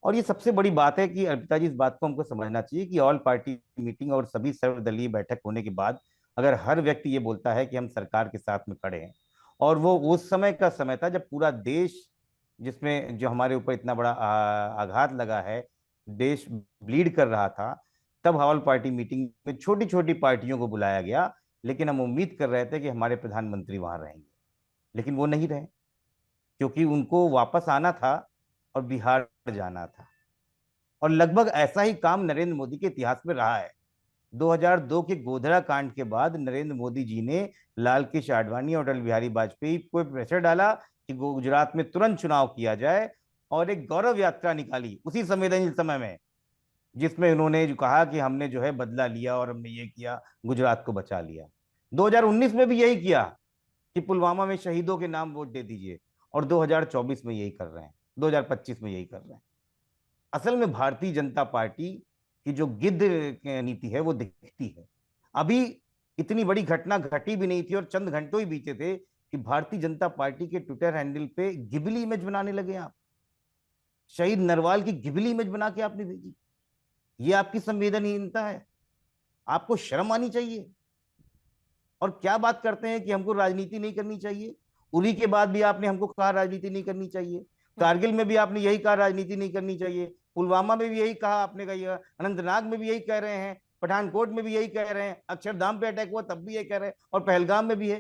और ये सबसे बड़ी बात है कि अर्पिता जी, इस बात को हमको समझना चाहिए कि ऑल पार्टी मीटिंग और सभी सर्वदलीय बैठक होने के बाद अगर हर व्यक्ति ये बोलता है कि हम सरकार के साथ में खड़े हैं, और वो उस समय का समय था जब पूरा देश, जिसमें जो हमारे ऊपर इतना बड़ा आघात लगा है, देश ब्लीड कर रहा था, तब ऑल पार्टी मीटिंग में छोटी छोटी पार्टियों को बुलाया गया। लेकिन हम उम्मीद कर रहे थे कि हमारे प्रधानमंत्री वहां रहेंगे, लेकिन वो नहीं रहे, क्योंकि उनको वापस आना था और बिहार जाना था। और लगभग ऐसा ही काम नरेंद्र मोदी के इतिहास में रहा है। 2002 के गोधरा कांड के बाद नरेंद्र मोदी जी ने लाल कृष्ण आडवाणी और अटल बिहारी वाजपेयी को प्रेशर डाला कि गुजरात में तुरंत चुनाव किया जाए, और एक गौरव यात्रा निकाली उसी संवेदनशील समय में, जिसमें उन्होंने जो कहा कि हमने जो है बदला लिया और हमने ये किया, गुजरात को बचा लिया। 2019 में भी यही किया कि पुलवामा में शहीदों के नाम वोट दे दीजिए, और 2024 में यही कर रहे हैं, 2025 में यही कर रहे हैं। असल में भारतीय जनता पार्टी की जो गिद्ध नीति है वो दिखती है। अभी इतनी बड़ी घटना घटी भी नहीं थी और चंद घंटों ही बीते थे कि भारतीय जनता पार्टी के ट्विटर हैंडल पे गिबली इमेज बनाने लगे आप। शहीद नरवाल की गिबली इमेज बना के आपने भेजी। ये आपकी संवेदनहीनता है, आपको शर्म आनी चाहिए। और क्या बात करते हैं कि हमको राजनीति नहीं करनी चाहिए। उरी के बाद भी आपने हमको कहा राजनीति नहीं करनी चाहिए, कारगिल में भी आपने यही कहा राजनीति नहीं करनी चाहिए, पुलवामा में भी यही कहा आपने, कहा अनंतनाग में भी यही कह रहे हैं, पठानकोट में भी यही कह रहे हैं, अक्षरधाम पे अटैक हुआ तब भी यही कह रहे हैं, और पहलगाम में भी है।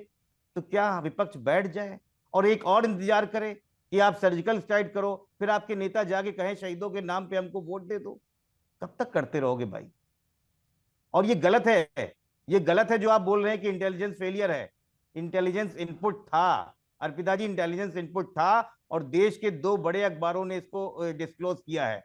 तो क्या विपक्ष बैठ जाए और एक और इंतजार करे कि आप सर्जिकल स्ट्राइक करो, फिर आपके नेता जाके कहें शहीदों के नाम पे हमको वोट दे दो? कब तक करते रहोगे भाई? और ये गलत है, ये गलत है जो आप बोल रहे हैं कि इंटेलिजेंस फेलियर है। इंटेलिजेंस इनपुट था अर्पिता जी, इंटेलिजेंस इनपुट था, और देश के दो बड़े अखबारों ने इसको डिस्क्लोज किया है।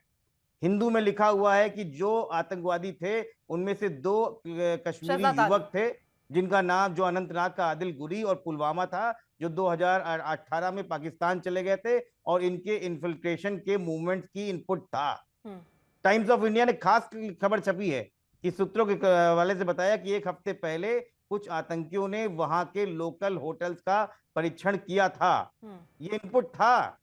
हिंदू में लिखा हुआ है कि जो आतंकवादी थे उनमें से दो कश्मीरी शहजाद आदिल। युवक थे, जिनका नाम, जो अनंतनाग का आदिल गुरी और पुलवामा था, जो 2018 में पाकिस्तान चले गए थे, और इनके इन्फिल्ट्रेशन के मूवमेंट की इनपुट था। हम्म। टाइम्स ऑफ इंडिया ने खास खबर छपी है कि सूत्रों के हवाले से बताया कि एक हफ्ते पहले कुछ आतंकियों ने वहां के लोकल होटल्स का परीक्षण किया था। हम्म। ये इनपुट था।